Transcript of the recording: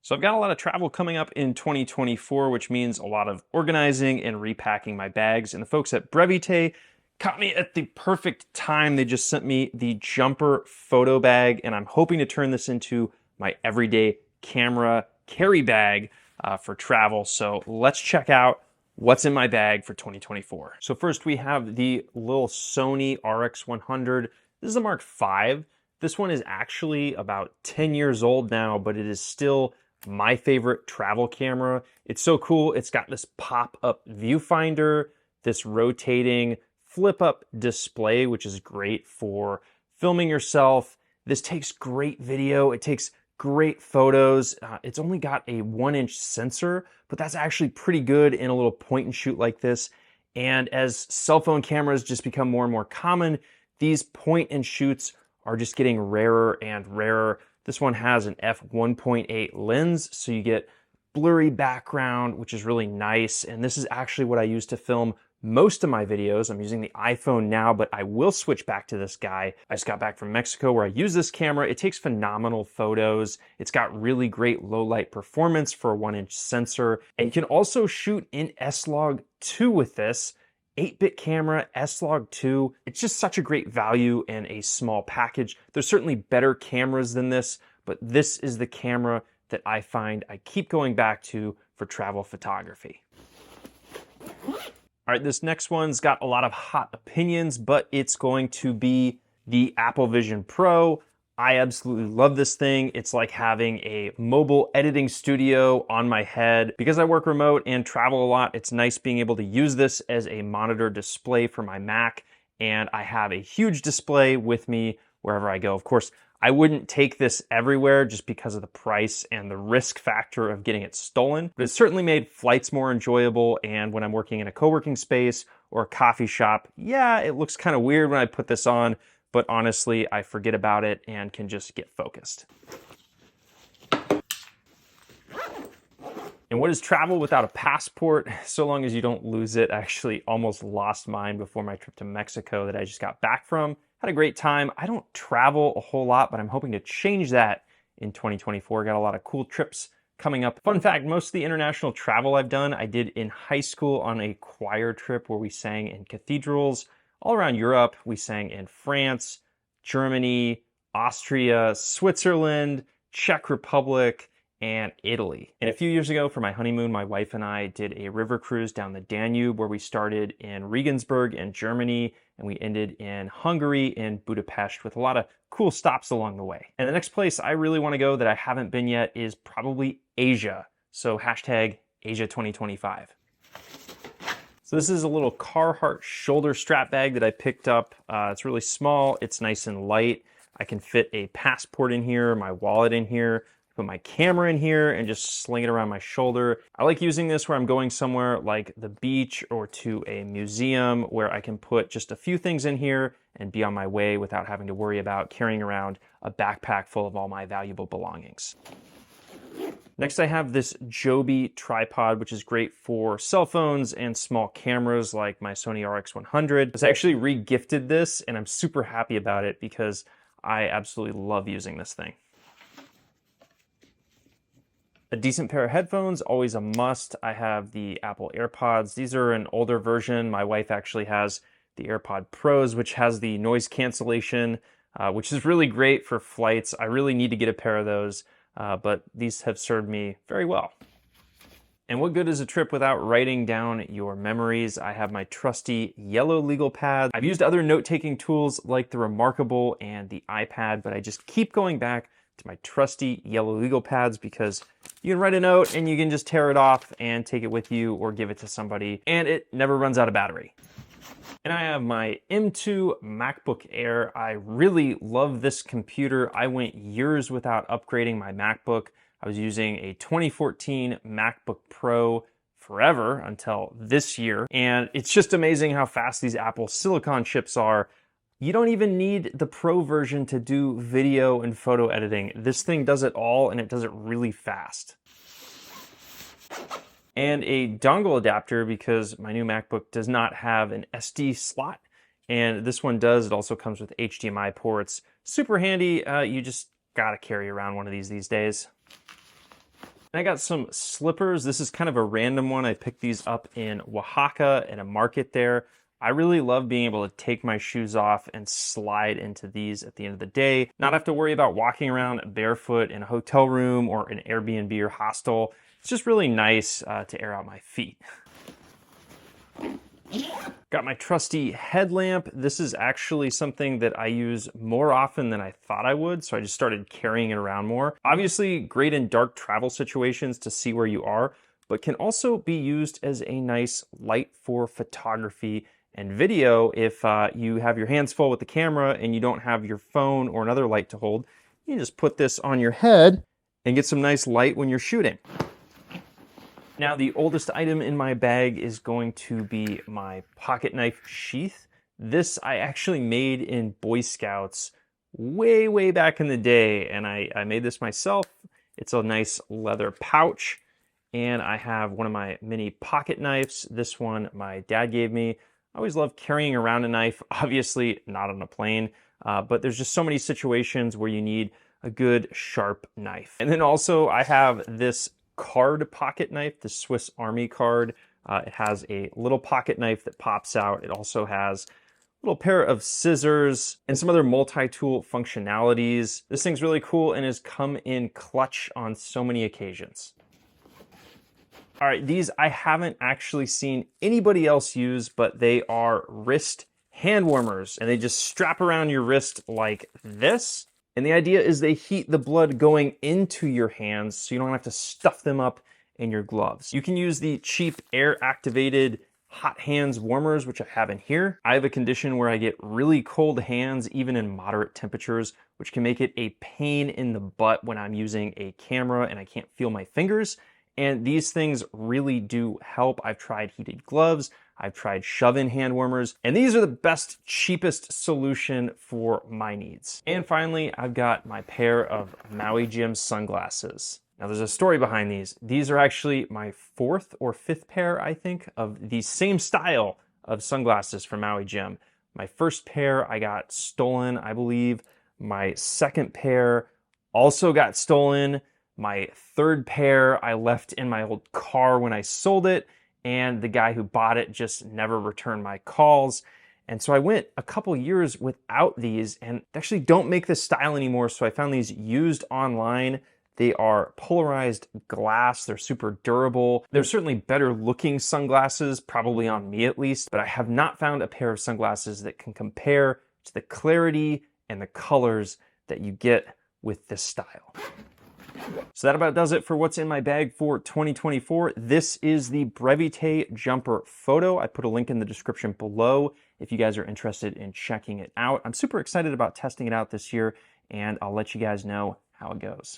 So I've got a lot of travel coming up in 2024, which means a lot of organizing and repacking my bags. And the folks at Brevitē caught me at the perfect time. They just sent me the jumper photo bag, and I'm hoping to turn this into my everyday camera carry bag for travel. So let's check out what's in my bag for 2024. So first we have the little Sony RX100. This is a Mark V. This one is actually about 10 years old now, but it is still my favorite travel camera. It's so cool. It's got this pop-up viewfinder, this rotating flip-up display, which is great for filming yourself. This takes great video. It takes great photos. It's only got a 1-inch sensor, but that's actually pretty good in a little point and shoot like this. And as cell phone cameras just become more and more common, these point and shoots are just getting rarer and rarer. This one has an f1.8 lens, so you get blurry background, which is really nice. And this is actually what I use to film most of my videos. I'm using the iPhone now, but I will switch back to this guy. I just got back from Mexico where I use this camera. It takes phenomenal photos. It's got really great low light performance for a 1-inch sensor. And you can also shoot in S-Log2 with this. 8-bit camera, S-Log2. It's just such a great value in a small package. There's certainly better cameras than this, but this is the camera that I find I keep going back to for travel photography. All right, this next one's got a lot of hot opinions, but it's going to be the Apple Vision Pro. I absolutely love this thing. It's like having a mobile editing studio on my head. Because I work remote and travel a lot, it's nice being able to use this as a monitor display for my Mac. And I have a huge display with me wherever I go. Of course, I wouldn't take this everywhere just because of the price and the risk factor of getting it stolen. But it's certainly made flights more enjoyable. And when I'm working in a co-working space or a coffee shop, yeah, it looks kind of weird when I put this on. But honestly, I forget about it and can just get focused. And what is travel without a passport? So long as you don't lose it. I actually almost lost mine before my trip to Mexico that I just got back from. Had a great time. I don't travel a whole lot, but I'm hoping to change that in 2024. Got a lot of cool trips coming up. Fun fact, most of the international travel I've done, I did in high school on a choir trip where we sang in cathedrals. All around Europe, we sang in France, Germany, Austria, Switzerland, Czech Republic, and Italy. And a few years ago for my honeymoon, my wife and I did a river cruise down the Danube where we started in Regensburg in Germany and we ended in Hungary in Budapest with a lot of cool stops along the way. And the next place I really want to go that I haven't been yet is probably Asia. So hashtag Asia 2025. So this is a little Carhartt shoulder strap bag that I picked up. It's really small, it's nice and light. I can fit a passport in here, my wallet in here, put my camera in here and just sling it around my shoulder. I like using this where I'm going somewhere like the beach or to a museum where I can put just a few things in here and be on my way without having to worry about carrying around a backpack full of all my valuable belongings. Next, I have this Joby tripod, which is great for cell phones and small cameras like my Sony RX100. I was actually re-gifted this, and I'm super happy about it because I absolutely love using this thing. A decent pair of headphones, always a must. I have the Apple AirPods. These are an older version. My wife actually has the AirPod Pros, which has the noise cancellation, which is really great for flights. I really need to get a pair of those. But these have served me very well. And what good is a trip without writing down your memories? I have my trusty yellow legal pad. I've used other note-taking tools like the Remarkable and the iPad, but I just keep going back to my trusty yellow legal pads because you can write a note and you can just tear it off and take it with you or give it to somebody, and it never runs out of battery. And I have my M2 MacBook Air. I really love this computer. I went years without upgrading my MacBook. I was using a 2014 MacBook Pro forever until this year. And it's just amazing how fast these Apple Silicon chips are. You don't even need the Pro version to do video and photo editing. This thing does it all and it does it really fast. And a dongle adapter because my new MacBook does not have an SD slot, and this one does. It also comes with HDMI ports. Super handy. You just gotta carry around one of these days. I got some slippers. This is kind of a random one. I picked these up in Oaxaca at a market there. I really love being able to take my shoes off and slide into these at the end of the day. Not have to worry about walking around barefoot in a hotel room or an Airbnb or hostel. It's just really nice to air out my feet. Got my trusty headlamp. This is actually something that I use more often than I thought I would, so I just started carrying it around more. Obviously, great in dark travel situations to see where you are, but can also be used as a nice light for photography and video if you have your hands full with the camera and you don't have your phone or another light to hold. You can just put this on your head and get some nice light when you're shooting. Now, the oldest item in my bag is going to be my pocket knife sheath. This I actually made in Boy Scouts way, way back in the day, and I made this myself. It's a nice leather pouch, and I have one of my mini pocket knives. This one my dad gave me. I always love carrying around a knife, obviously not on a plane, but there's just so many situations where you need a good sharp knife. And then also I have this card pocket knife, the Swiss Army card. It has a little pocket knife that pops out. It also has a little pair of scissors and some other multi-tool functionalities. This thing's really cool and has come in clutch on so many occasions. All right, these I haven't actually seen anybody else use, but they are wrist hand warmers, and they just strap around your wrist like this. And the idea is they heat the blood going into your hands so you don't have to stuff them up in your gloves. You can use the cheap air-activated hot hands warmers, which I have in here. I have a condition where I get really cold hands, even in moderate temperatures, which can make it a pain in the butt when I'm using a camera and I can't feel my fingers. And these things really do help. I've tried heated gloves, I've tried shove-in hand warmers, and these are the best, cheapest solution for my needs. And finally, I've got my pair of Maui Jim sunglasses. Now there's a story behind these. These are actually my fourth or fifth pair, I think, of the same style of sunglasses from Maui Jim. My first pair I got stolen, I believe. My second pair also got stolen. My third pair I left in my old car when I sold it, and the guy who bought it just never returned my calls. And so I went a couple years without these, and they actually don't make this style anymore, so I found these used online. They are polarized glass, they're super durable. They're certainly better looking sunglasses, probably on me at least, but I have not found a pair of sunglasses that can compare to the clarity and the colors that you get with this style. So that about does it for what's in my bag for 2024. This is the Brevitē jumper photo. I put a link in the description below if you guys are interested in checking it out. I'm super excited about testing it out this year, and I'll let you guys know how it goes.